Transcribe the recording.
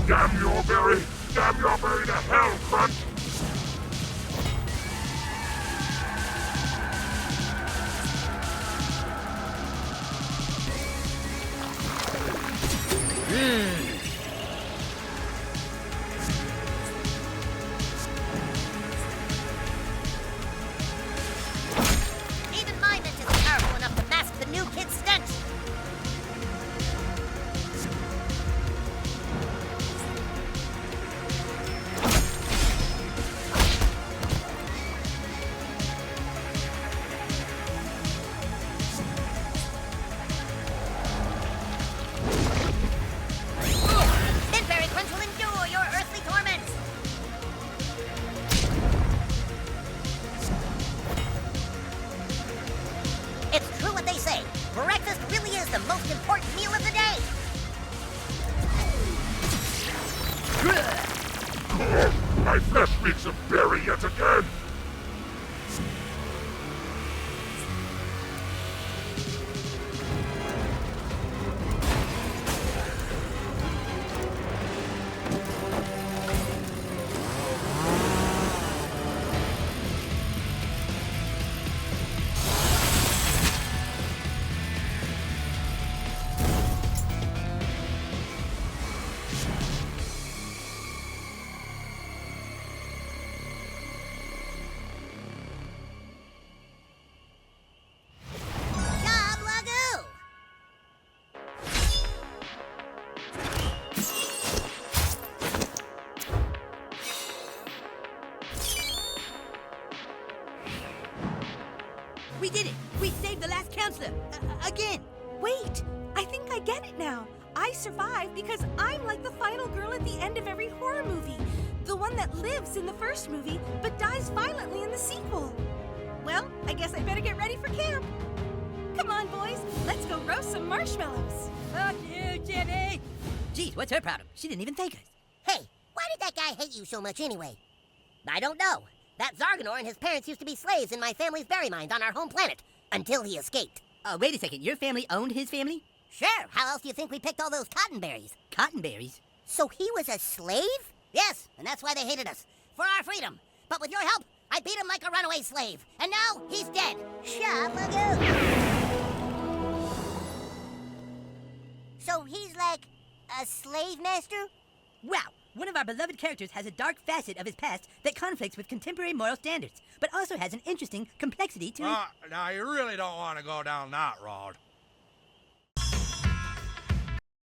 Damn your berry! Damn your berry to hell, Crunch! Even my mint isn't powerful enough to mask the new kid's stench. Mintberry Crunch will endure your earthly torments. It's true what they say. Breakfast really is the most important meal of the day. My flesh reeks of berry yet again! Job Lagoo! We did it! We saved the last counselor! Again! Wait, I think I get it now. I survived because I'm like the final girl at the end of every horror movie. The one that lives in the first movie, but dies violently in the sequel. Well, I guess I better get ready for camp. Come on, boys. Let's go roast some marshmallows. Fuck you, Jenny! Geez, what's her problem? She didn't even thank us. Hey, why did that guy hate you so much anyway? I don't know. That Zarganor and his parents used to be slaves in my family's berry mines on our home planet, until he escaped. Wait a second, your family owned his family? Sure, how else do you think we picked all those cottonberries? Cottonberries? So he was a slave? Yes, and that's why they hated us. For our freedom. But with your help, I beat him like a runaway slave. And now, he's dead. Shabagoo! So he's like a slave master? Wow, one of our beloved characters has a dark facet of his past that conflicts with contemporary moral standards, but also has an interesting complexity to it. Now, you really don't want to go down that road.